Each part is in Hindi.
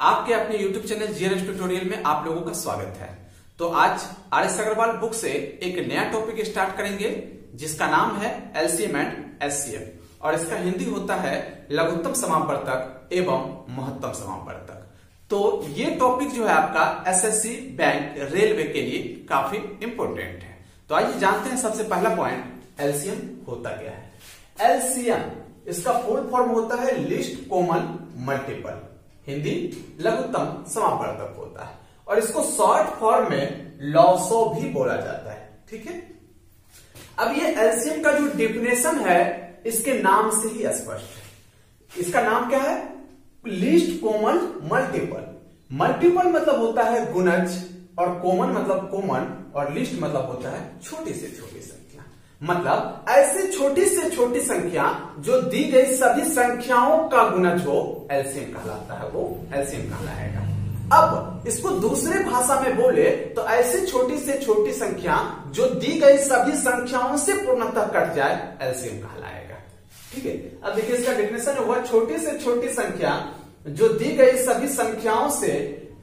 आपके अपने YouTube चैनल जीएनएस ट्यूटोरियल में आप लोगों का स्वागत है। तो आज आर.एस. अग्रवाल बुक से एक नया टॉपिक स्टार्ट करेंगे जिसका नाम है एलसीएम एंड एचसीएफ और इसका हिंदी होता है लघुत्तम समापवर्तक एवं महत्तम समापवर्तक। तो ये टॉपिक जो है आपका एसएससी, बैंक, रेलवे के लिए काफी इंपोर्टेंट है। तो आइए जानते हैं सबसे पहला पॉइंट, एलसीएम होता क्या है। एलसीएम इसका फुल फॉर्म होता है लीस्ट कॉमन मल्टीपल, हिंदी लघुत्तम समापवर्तक होता है और इसको शॉर्ट फॉर्म में लॉसो भी बोला जाता है। ठीक है, अब ये एलसीएम का जो डेफिनेशन है इसके नाम से ही स्पष्ट है। इसका नाम क्या है? Least common multiple. मल्टीपल मतलब होता है गुणज और कॉमन मतलब कॉमन और लिस्ट मतलब होता है छोटी से छोटी संख्या। मतलब ऐसी छोटी से छोटी संख्या जो दी गई सभी संख्याओं का गुणज हो, एलसीएम कहलाता है, वो एलसीएम कहलाएगा। अब इसको दूसरे भाषा में बोले तो ऐसी छोटी से छोटी संख्या जो दी गई सभी संख्याओं से पूर्णतः कट जाए, एलसीएम कहलाएगा। ठीक है, अब देखिए इसका डेफिनेशन हुआ, छोटी से छोटी संख्या जो दी गई सभी संख्याओं से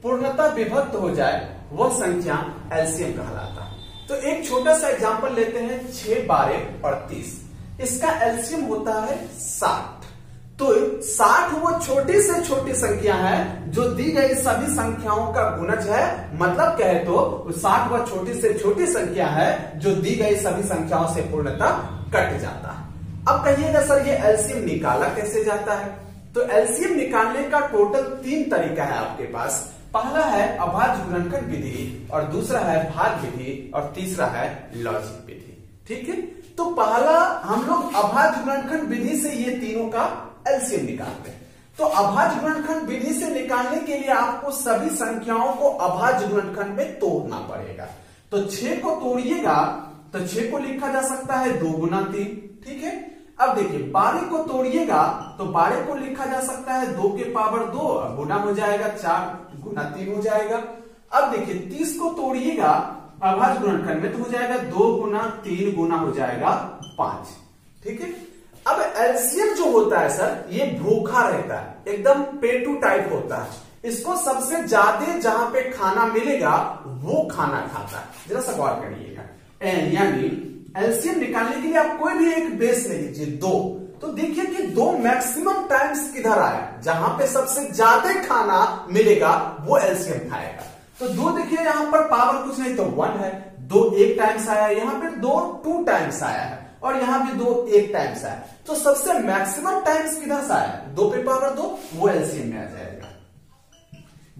पूर्णतः विभक्त हो जाए वह संख्या एलसीएम कहलाता है। तो एक छोटा सा एग्जांपल लेते हैं, 6, 12 और 30। इसका एलसीएम होता है 60। तो 60 वो छोटी से छोटी संख्या है जो दी गई सभी संख्याओं का गुणज है। मतलब कहे तो 60 वह छोटी से छोटी संख्या है जो दी गई सभी संख्याओं से पूर्णतः कट जाता है। अब कहिएगा सर ये एलसीएम निकाला कैसे जाता है? तो एलसीएम निकालने का टोटल 3 तरीका है आपके पास। पहला है अभाज्य गुणनखंड विधि और दूसरा है भाग विधि और तीसरा है लॉजिक विधि। ठीक है, तो पहला हम लोग अभाज्य गुणनखंड विधि से ये तीनों का एलसीएम निकालते हैं। तो अभाज्य गुणनखंड विधि से निकालने के लिए आपको सभी संख्याओं को अभाज्य गुणनखंड में तोड़ना पड़ेगा। तो 6 को तोड़िएगा तो 6 को लिखा जा सकता है 2 गुना 3। ठीक है, अब देखिए 12 को तोड़िएगा तो 12 को लिखा जा सकता है 2 के पावर 2 गुना हो जाएगा 4 गुना 3 हो जाएगा। अब देखिए 30 को तोड़िएगा अभाज्य गुणनखंड में तो हो जाएगा 2 गुना 3 गुना हो जाएगा 5। ठीक है, अब एलसीएम जो होता है सर ये भूखा रहता है, एकदम पेटू टाइप होता है। इसको सबसे ज्यादा जहां पे खाना मिलेगा वो खाना खाता है। जरा सा गौर करिएगा, यानी एलसीएम निकालने के लिए आप कोई भी एक बेस ले लीजिए 2। तो देखिए कि 2 मैक्सिमम टाइम्स किधर आया, जहां पे सबसे ज्यादा खाना मिलेगा वो एलसीएम खाएगा। तो 2 देखिए यहां पर पावर कुछ नहीं तो 1 है, 2 1 टाइम्स आया, यहां पे 2 2 टाइम्स आया है और यहां भी 2 1 टाइम्स आया। तो सबसे मैक्सिमम टाइम्स किधर से आया? 2 पे पावर 2, वो एलसीएम में आ जाएगा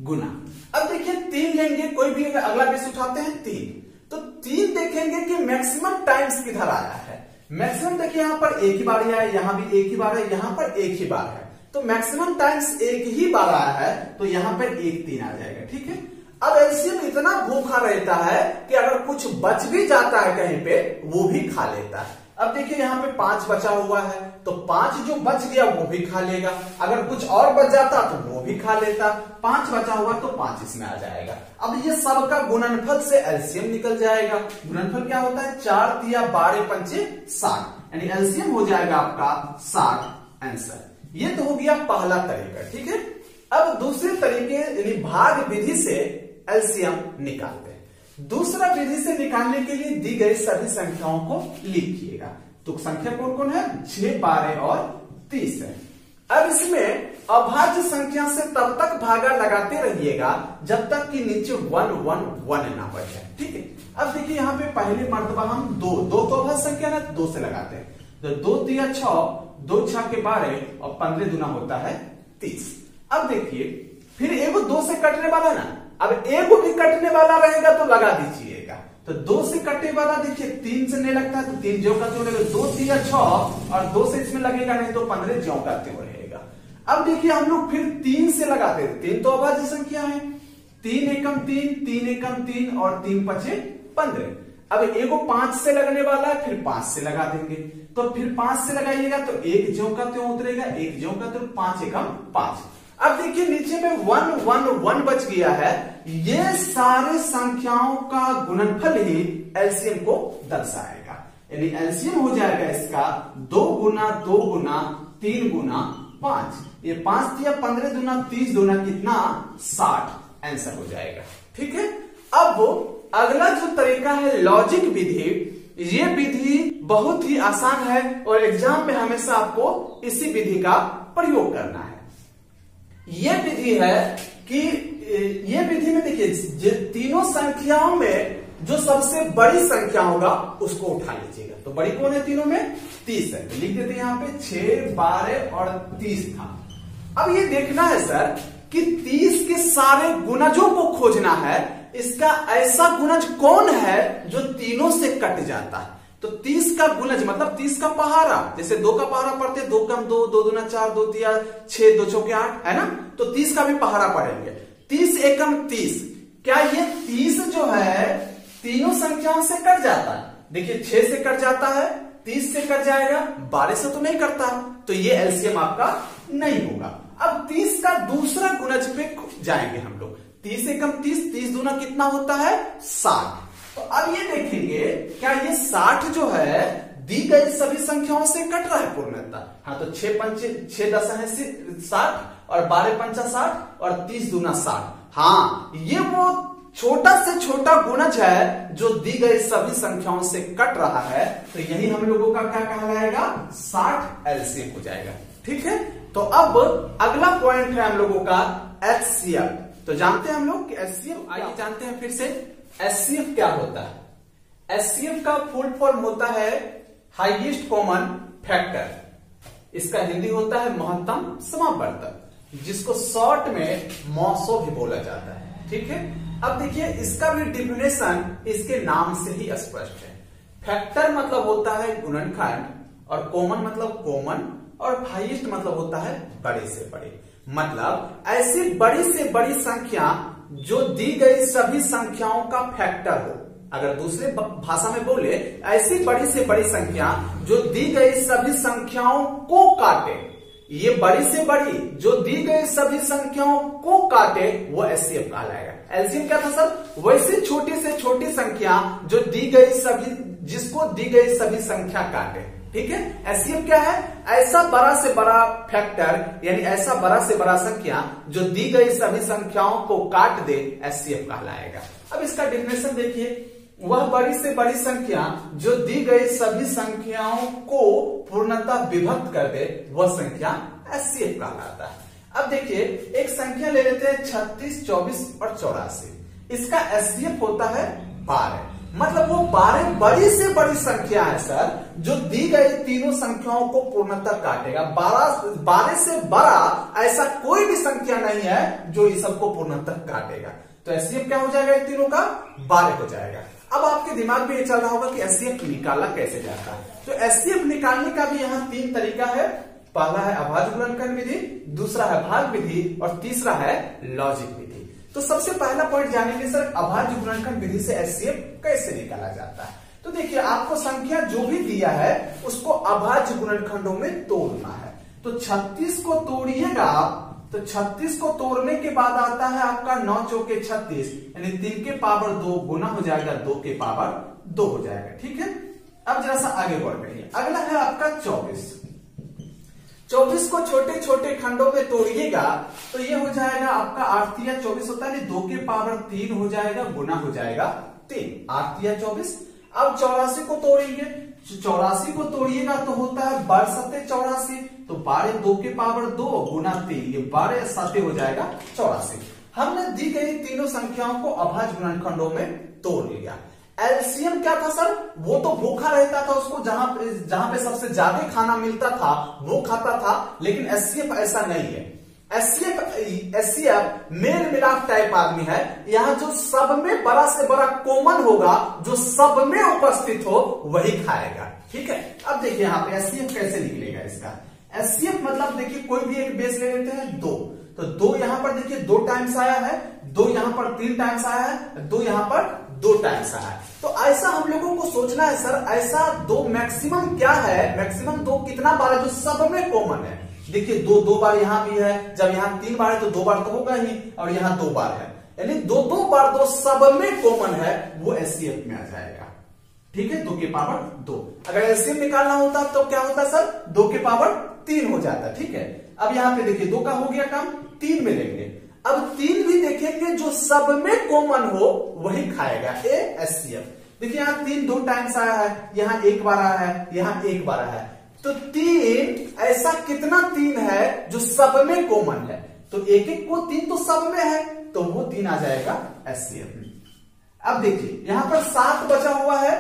गुना। अब देखिए 3 लेंगे, कोई भी अगला बेस उठाते हैं 3, तो 3 देखेंगे कि मैक्सिमम टाइम्स किधर आया है। मैक्सिमम देखिए यहां पर एक ही बार आया है, यहां भी एक ही बार है, यहां पर एक ही बार है। तो मैक्सिमम टाइम्स एक ही बार आया है तो यहां पर 1 3 आ जाएगा। ठीक है, अब एलसीएम इतना भूखा रहता है कि अगर कुछ बच भी जाता है कहीं पे वो भी खा लेता है। अब देखिए यहाँ पे 5 बचा हुआ है तो 5 जो बच गया वो भी खा लेगा, अगर कुछ और बच जाता तो वो भी खा लेता। 5 बचा हुआ तो 5 इसमें आ जाएगा। अब ये सबका गुणनफल से एलसीएम निकल जाएगा। गुणनफल क्या होता है? 4 तिया 12 पंचे 60, यानी एलसीएम हो जाएगा आपका 60 आंसर। ये तो हो गया पहला तरीका। ठीक है, अब दूसरे तरीके यानी भाग विधि से एलसीएम निकालते हैं। दूसरा विधि से निकालने के लिए दी गई सभी संख्याओं को लिखिएगा। तो संख्या कौन कौन है? 6, 12 और 30 है। अब इसमें अभाज्य संख्या से तब तक भागा लगाते रहिएगा जब तक कि नीचे 1 1 1 ना बच जाए। ठीक है, अब देखिए यहाँ पे पहले मर्तबा हम 2 को अभाज्य संख्या ना 2 से लगाते हैं। तो 2 तिया 6, 2 6 के 12 और 15 दुना होता है 30। अब देखिए फिर एगो 2 से कटने वाला ना, अब एगो भी कटने वाला रहेगा तो लगा दीजिएगा। तो 2 से कटने वाला देखिए 3 से नहीं लगता है तो 3 ज्यों का त्यों लगेगा, 2 तिया 6 और 2 से इसमें लगेगा नहीं तो 15 ज्यों का त्यों रहेगा। अब देखिए हम लोग फिर 3 से लगाते हैं, 3 तो अभाज्य संख्या है, 3 एकम 3, 3 एकम 3 और 3 पचे 15। अब एगो 5 से लगने वाला है, फिर 5 से लगा देंगे। तो फिर 5 से लगाइएगा तो 1 ज्यों का त्यों उतरेगा, 1 ज्यों का त्यों 5 एकम 5। अब देखिए नीचे में 1 1 1 बच गया है। ये सारे संख्याओं का गुणनफल ही एलसीएम को दर्शाएगा, यानी एलसीएम हो जाएगा इसका 2 गुना 2 गुना 3 गुना 5, ये 5 दिया 15 दूना 30 दूना कितना 60, आंसर हो जाएगा। ठीक है, अब अगला जो तरीका है लॉजिक विधि, ये विधि बहुत ही आसान है और एग्जाम में हमेशा आपको इसी विधि का प्रयोग करना है। ये विधि है कि ये विधि में देखिए तीनों संख्याओं में जो सबसे बड़ी संख्या होगा उसको उठा लीजिएगा। तो बड़ी कौन है तीनों में 30 है, तो लिख देते हैं यहाँ पे 6, 12 और 30 था। अब ये देखना है सर कि 30 के सारे गुणजों को खोजना है, इसका ऐसा गुणज कौन है जो तीनों से कट जाता है। तो 30 का गुणज मतलब 30 का पहाड़ा, जैसे 2 का पहाड़ा पढ़ते 2 कम 2, 2 दूना 4, 2 तिया 6, 2 चौके 8 है ना, तो 30 का भी पहाड़ा पढ़ेंगे। 30 एकम 30, क्या ये 30 जो है तीनों संख्याओं से कट जाता है? देखिए 6 से कट जाता है, 30 से कट जाएगा, 12 से तो नहीं करता, तो ये एलसीएम आपका नहीं होगा। अब 30 का दूसरा गुणज पे जाएंगे हम लोग। 30 एकम 30, 30 दूना कितना होता है 60। तो अब ये देखेंगे क्या ये 60 जो है दी गई सभी संख्याओं से कट रहा है पूर्णतः? हाँ, तो 6 पंचे 6 10 है 60 और 12 पंचा 60 और 30 दूना 60। हाँ, ये वो छोटा से छोटा गुणज है जो दी गई सभी संख्याओं से कट रहा है, तो यही हम लोगों का क्या कहलाएगा 60 एलसीएम हो जाएगा। ठीक है, तो अब अगला पॉइंट है हम लोगों का एचसीएफ। तो जानते हैं हम लोग कि एचसीएफ, आइए जानते हैं फिर से एचसीएफ क्या होता है। एचसीएफ का फुल फॉर्म होता है हाईएस्ट कॉमन फैक्टर। इसका हिंदी होता है महत्तम समावर्तक, जिसको शॉर्ट में मॉसो भी बोला जाता है। ठीक है, अब देखिए इसका भी डिफिनेशन इसके नाम से ही स्पष्ट है। फैक्टर मतलब होता है गुणनखंड, और कॉमन मतलब कॉमन, और हाईएस्ट मतलब होता है बड़े से बड़े। मतलब ऐसी बड़ी से बड़ी संख्या जो दी गई सभी संख्याओं का फैक्टर हो। अगर दूसरे भाषा में बोले, ऐसी बड़ी से बड़ी संख्या जो दी गई सभी संख्याओं को काटे। ये बड़ी से बड़ी जो दी गई सभी संख्याओं को काटे वो एचसीएफ कहलाएगा। एलसीएम क्या था सर? वैसे छोटी से छोटी संख्या जो दी गई सभी, जिसको दी गई सभी संख्या काटे। ठीक है, एचसीएफ क्या है? ऐसा बड़ा से बड़ा फैक्टर, यानी ऐसा बड़ा से बड़ा संख्या जो दी गई सभी संख्याओं को काट दे, एचसीएफ कहलाएगा। अब इसका डेफिनेशन देखिए, वह बड़ी से बड़ी संख्या जो दी गई सभी संख्याओं को पूर्णतः विभक्त कर दे, वह संख्या एचसीएफ कहलाता है। अब देखिए एक संख्या ले लेते हैं 36, 24 और 84। इसका एचसीएफ होता है 12। मतलब वो 12 बड़ी से बड़ी संख्या है सर जो दी गई तीनों संख्याओं को पूर्णतः काटेगा। 12 से बड़ा ऐसा कोई भी संख्या नहीं है जो इस सबको पूर्णतः काटेगा। तो एचसीएफ क्या हो जाएगा? इन तीनों का 12 हो जाएगा। अब आपके दिमाग में ये चल रहा होगा कि एचसीएफ निकाला कैसे जाता है। तो एचसीएफ निकालने का भी यहाँ 3 तरीका है। पहला है अभाज्य गुणनखंड विधि, दूसरा है भाग विधि, और तीसरा है लॉजिक विधि। तो सबसे पहला पॉइंट जानेंगे सर अभाज्य गुणनखंड विधि से एचसीएफ कैसे निकाला जाता है। तो देखिए आपको संख्या जो भी दिया है उसको अभाज्य गुणनखंडों में तोड़ना है। तो 36 को तोड़िएगा, तो 36 को तोड़ने के बाद आता है आपका 9 चौके 36, यानी 3 के पावर 2 गुना हो जाएगा 2 के पावर 2 हो जाएगा। ठीक है, अब जरा सा आगे बढ़ रही। अगला है आपका 24। 24 को छोटे छोटे खंडों में तोड़िएगा तो ये हो जाएगा आपका 8 तिया 24 होता है, 2 के पावर 3 हो जाएगा, गुना हो जाएगा 3, 8 तिया 24। अब 84 को तोड़ेंगे, 84 को तोड़िएगा तो होता है 12 सत्ते 84, तो 12 2 के पावर 2 गुना 3, ये 12 सत्ते हो जाएगा 84। हमने दी गई तीनों संख्याओं को अभाज्य गुणनखंडों में तोड़ लिया। एलसीएम क्या था सर? वो तो भूखा रहता था, उसको जहां पे सबसे ज्यादा खाना मिलता था वो खाता था, लेकिन एचसीएफ ऐसा नहीं है। एचसीएफ मेल मिलाप टाइप आदमी है। यहाँ जो सब में बड़ा से बड़ा कॉमन होगा, जो सब में उपस्थित हो वही खाएगा। ठीक है, अब देखिए यहाँ पे एचसीएफ कैसे निकलेगा इसका। एचसीएफ मतलब देखिए कोई भी एक बेस ले लेते हैं 2, तो 2 यहां पर देखिए 2 टाइम्स आया है, 2 यहां पर 3 टाइम्स आया है, 2 यहां पर 2 टाइम्स आया है। तो ऐसा हम लोगों को सोचना है सर, ऐसा 2 मैक्सिमम क्या है, मैक्सिमम 2 कितना बार है जो सब में कॉमन है। देखिए 2 बार यहां भी है, जब यहां 3 बार है तो 2 बार तो होगा ही, और यहां 2 बार है, यानी 2 बार 2 सब में कॉमन है, वो एचसीएफ में आ जाएगा। ठीक है, 2 के पावर 2। अगर एलसीएम निकालना होता तो क्या होता सर? 2 के पावर 3 हो जाता। ठीक है, अब यहाँ पे देखिए 2 का हो गया काम, 3 में लेंगे। अब 3 भी देखेंगे जो सब में कॉमन हो वही खाएगा, HCF। देखिए यहाँ 3 2 टाइम्स आया है, यहाँ 1 बार आया है, यहाँ 1 बार आया है। तो 3 ऐसा कितना 3 है जो सब में कॉमन है, तो एक एक को 3 तो सब में है, तो वो 3 आ जाएगा HCF में। अब देखिए यहां पर 7 बचा हुआ है,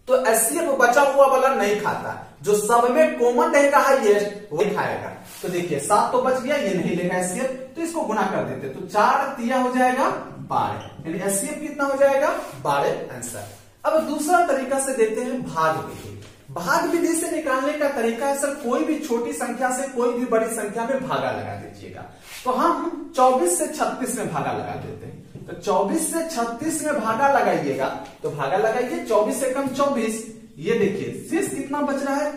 तो HCF बचा हुआ वाला नहीं खाता, जो सब में कॉमन रहेगा हाईएस्ट वही खाएगा। तो देखिए 7 तो बच गया, ये नहीं लेगा HCF, तो इसको गुना कर देते, तो 4 तिया हो जाएगा 12, यानी HCF कितना हो जाएगा 12 आंसर। अब दूसरा तरीका से देते हैं भाग विधि। भाग विधि से निकालने का तरीका है सर, कोई भी छोटी संख्या से कोई भी बड़ी संख्या में भागा लगा दीजिएगा। तो हम 24 से 36 में भागा लगा देते हैं, तो 24 से 36 में भागा लगाइएगा, तो भागा लगाइए 24 से कम 24, ये देखिए शेष कितना बच रहा है,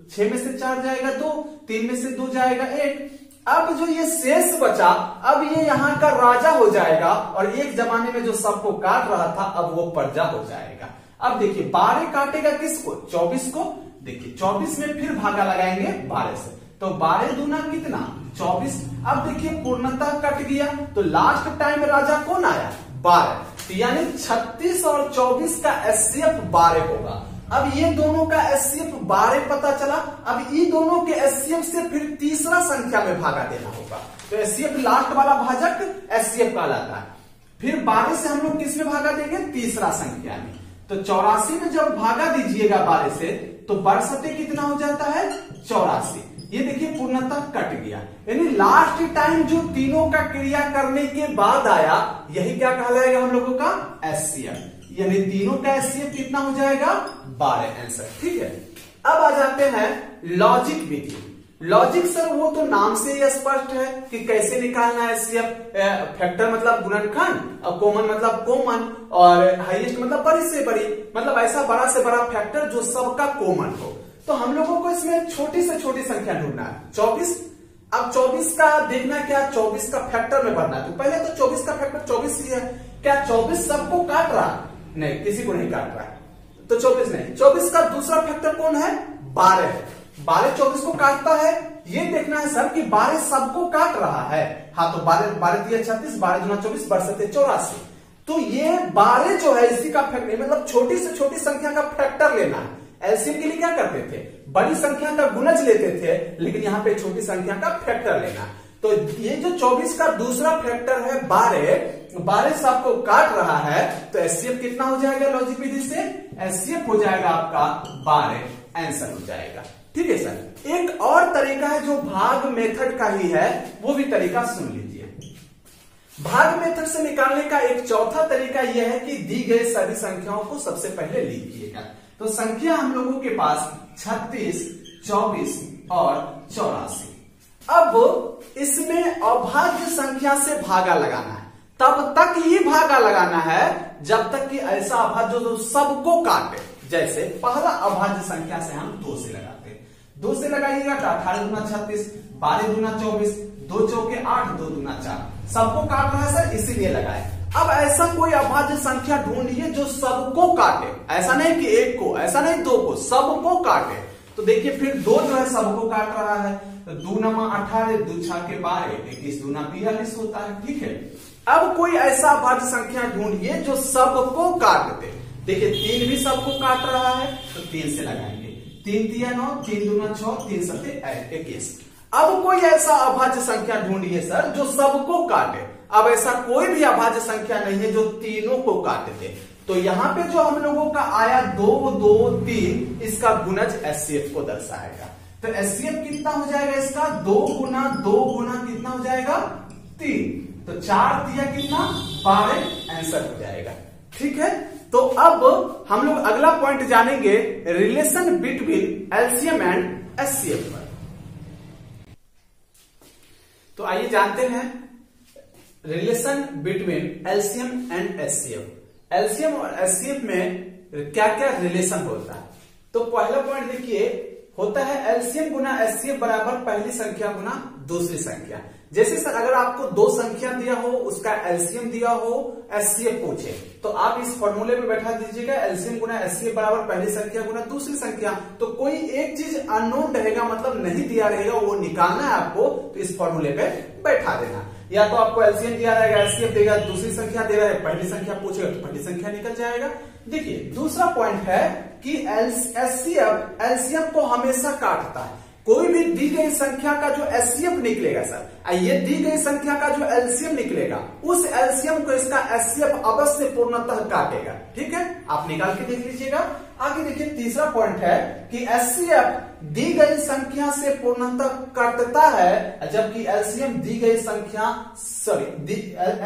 6 में से 4 जाएगा 2, 3 में से 2 जाएगा 1। अब जो ये शेष बचा, अब ये यहाँ का राजा हो जाएगा, और एक जमाने में जो सबको काट रहा था अब वो प्रजा हो जाएगा। अब देखिए 12 काटेगा किसको, 24 को। देखिए 24 में फिर भागा लगाएंगे 12 से, तो 12 दूना कितना 24। अब देखिए पूर्णतः कट गया, तो लास्ट टाइम राजा कौन आया 12, तो यानी 36 और 24 का HCF 12 होगा। अब ये दोनों का HCF 12 पता चला, अब ये दोनों के HCF से फिर तीसरा संख्या में भागा देना होगा, तो HCF लास्ट वाला भाजक HCF कहलाता है। फिर 12 से हम लोग किस में भागा देंगे, तीसरा संख्या में। तो 84 में जब भागा दीजिएगा 12 से, तो 12 कितना हो जाता है 84। ये देखिए पूर्णतः कट गया, यानी लास्ट टाइम जो तीनों का क्रिया करने के बाद आया यही क्या कहलाएगा हम लोगों का HCF, यानी तीनों का HCF कितना हो जाएगा 12 आंसर। ठीक है, अब आ जाते हैं लॉजिक विधि। लॉजिक सर वो तो नाम से ही स्पष्ट है कि कैसे निकालना है HCF। फैक्टर मतलब गुणनखंड, और कॉमन मतलब कॉमन, और हाईएस्ट मतलब बड़ी से बड़ी, मतलब ऐसा बड़ा से बड़ा फैक्टर जो सबका कॉमन हो। तो हम लोगों को इसमें छोटी से छोटी संख्या ढूंढना है 24। अब 24 का देखना क्या, 24 का फैक्टर में भरना है, तो पहले तो 24 का फैक्टर 24 ही है। क्या 24 सबको काट रहा, नहीं किसी को नहीं काट रहा है, तो 24 नहीं। 24 का दूसरा फैक्टर कौन है 12 है, 12 24 को काटता है, ये देखना है सर कि 12 सबको काट रहा है। हाँ तो 12 तिया 36, 12 दूना 24, 12 84। तो ये 12 जो है इसी का फैक्टर, मतलब छोटी से छोटी संख्या का फैक्टर लेना है। एलसीएम के लिए क्या करते थे, बड़ी संख्या का गुणज लेते थे, लेकिन यहाँ पे छोटी संख्या का फैक्टर लेना। तो ये जो 24 का दूसरा फैक्टर है 12 सबको काट रहा है, तो एचसीएफ कितना हो जाएगा लॉजिक विधि से, एचसीएफ हो जाएगा आपका 12 आंसर हो जाएगा। ठीक है सर, एक और तरीका है जो भाग मेथड का ही है, वो भी तरीका सुन लीजिए। भाग मेथड से निकालने का एक चौथा तरीका यह है कि दी गई सभी संख्याओं को सबसे पहले लीजिएगा। तो संख्या हम लोगों के पास 36, 24 और 84। अब इसमें अभाज्य संख्या से भागा लगाना है, तब तक ही भागा लगाना है जब तक कि ऐसा अभाज्य जो सबको काटे। जैसे पहला अभाज्य संख्या से हम 2 से लगाते हैं, 2 से लगाइएगा तो 18 दूना 36, 12 दूना 24, 2 चौके 8, 2 दूना 4, सबको काट रहा है सर इसीलिए लगाए। अब ऐसा कोई अभाज्य संख्या ढूंढिए जो सबको काटे, ऐसा नहीं कि एक को, ऐसा नहीं 2 को, सबको काटे। तो देखिए फिर 2 जो है सबको काट रहा है, तो 2 नमा 18, 2 छाके 12, 21 दूना 42 होता है। ठीक है, अब कोई ऐसा अभाज्य संख्या ढूंढिए जो सबको काट दे। देखिए 3 भी सबको काट रहा है, तो 3 से लगाएंगे, 3 तिया 9, 3 दूना 6, 3 सते 21। अब कोई ऐसा अभाज्य संख्या ढूंढिए सर जो सबको काटे। अब ऐसा कोई भी अभाज्य संख्या नहीं है जो तीनों को काट दे। तो यहाँ पे जो हम लोगों का आया 2, 2, 3, इसका गुणज एचसीएफ को दर्शाएगा। तो एचसीएफ कितना हो जाएगा इसका, 2 गुना 2 गुना कितना हो जाएगा 3, तो 4 दिया कितना 12 आंसर हो जाएगा। ठीक है, तो अब हम लोग अगला पॉइंट जानेंगे relation between LCM and HCF पर। तो आइए जानते हैं relation between LCM and HCF. LCM और एचसीएफ में क्या क्या रिलेशन होता है। तो पहला पॉइंट देखिए, होता है एलसीएम गुना एचसीएफ बराबर पहली संख्या गुना दूसरी संख्या। जैसे सर अगर आपको दो संख्या दिया हो, उसका एलसीएम दिया हो, एचसीएफ पूछे, तो आप इस फॉर्मूले में बैठा दीजिएगा एलसीएम गुना एचसीएफ बराबर पहली संख्या गुना दूसरी संख्या। तो कोई एक चीज अननोन रहेगा, मतलब नहीं दिया रहेगा, वो निकालना है आपको, तो इस फॉर्मूले पे बैठा देना। या तो आपको एलसीएम दिया रहेगा, एचसीएफ देगा, दूसरी संख्या दे रहा है, पहली संख्या पूछेगा तो पहली संख्या निकल जाएगा। देखिए दूसरा पॉइंट है कि एचसीएफ एलसीएम को हमेशा काटता है। कोई भी दी गई संख्या का जो एचसीएफ निकलेगा सर, ये दी गई संख्या का जो एलसीएम निकलेगा, उस एलसीएम को इसका एचसीएफ अवश्य पूर्णतः काटेगा। ठीक है, आप निकाल के देख लीजिएगा। आगे देखिए तीसरा पॉइंट है कि एचसीएफ दी गई संख्या से पूर्णतः कटता है, जबकि एलसीएम दी गई संख्या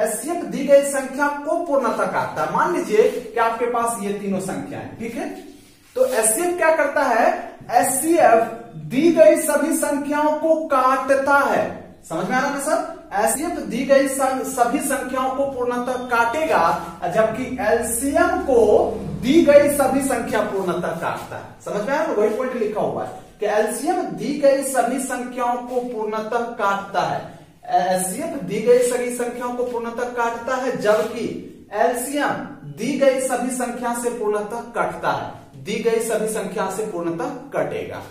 एचसीएफ दी गई संख्या को पूर्णतः काटता है। मान लीजिए कि आपके पास ये तीनों संख्या है, ठीक है, तो एचसीएफ क्या करता है, एचसीएफ दी गई सभी संख्याओं को काटता है। समझ में आ रहा है सर, एचसीएफ दी गई सभी संख्याओं को पूर्णतः काटेगा, जबकि एलसीएम को दी गई सभी संख्या पूर्णतः काटता है। समझ में आ रहा है, वही पॉइंट लिखा हुआ है कि एलसीएम दी गई सभी संख्याओं को पूर्णतः काटता है। एचसीएफ दी गई सभी संख्याओं को पूर्णतः काटता है, जबकि एलसीएम दी गई सभी संख्या से पूर्णतः कटता है, दी गई सभी संख्या से पूर्णतः कटेगा।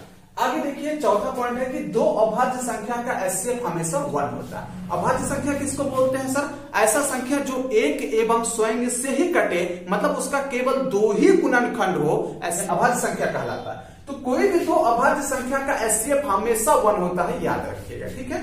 आगे देखिए चौथा पॉइंट है कि दो अभाज्य संख्या का एचसीएफ हमेशा 1 होता है। अभाज्य संख्या किसको बोलते हैं सर, ऐसा संख्या जो एक एवं स्वयं से ही कटे, मतलब उसका केवल दो ही गुणनखंड हो, ऐसे अभाज्य संख्या कहलाता है। तो कोई भी दो अभाज्य संख्या का एचसीएफ हमेशा 1 होता है, याद रखिएगा। ठीक है,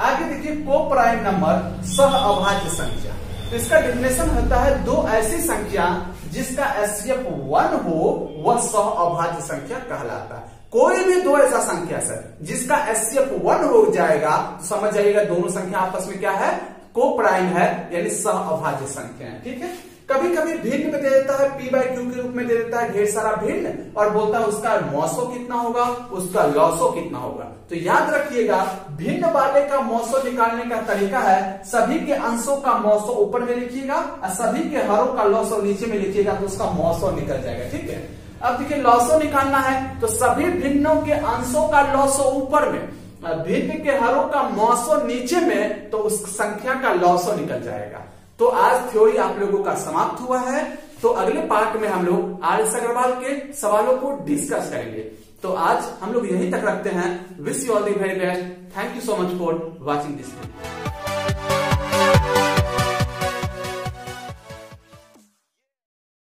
आगे देखिए को प्राइम नंबर सह अभाज्य संख्या। तो इसका डेफिनेशन होता है दो ऐसी संख्या जिसका एचसीएफ 1 हो, वह सह अभाज्य संख्या कहलाता है। कोई भी दो ऐसा संख्या सर जिसका एचसीएफ 1 हो जाएगा, तो समझ जाइएगा दोनों संख्या आपस में क्या है, को प्राइम है, यानी सह अभाज्य संख्या है। ठीक है, कभी कभी भिन्न में दे देता है, p/q के रूप में दे देता है ढेर सारा भिन्न, और बोलता है उसका मौसो कितना होगा, उसका लॉसो कितना होगा। तो याद रखिएगा भिन्न वाले का मौसो निकालने का तरीका है, सभी के अंशों का मौसो ऊपर में लिखिएगा और सभी के हरों का लॉसो नीचे में लिखिएगा, तो उसका मौसो निकल जाएगा। ठीक है, अब देखिए लॉसो निकालना है, तो सभी भिन्नों के अंशों का लॉसो ऊपर में, भिन्न के हरों का मौसो नीचे में, तो उस संख्या का लॉसो निकल जाएगा। तो आज थ्योरी आप लोगों का समाप्त हुआ है। तो अगले पार्ट में हम लोग आर.एस. अग्रवाल के सवालों को डिस्कस करेंगे। तो आज हम लोग यहीं तक रखते हैं। Wish you all the very best. Thank you so much for watching this video.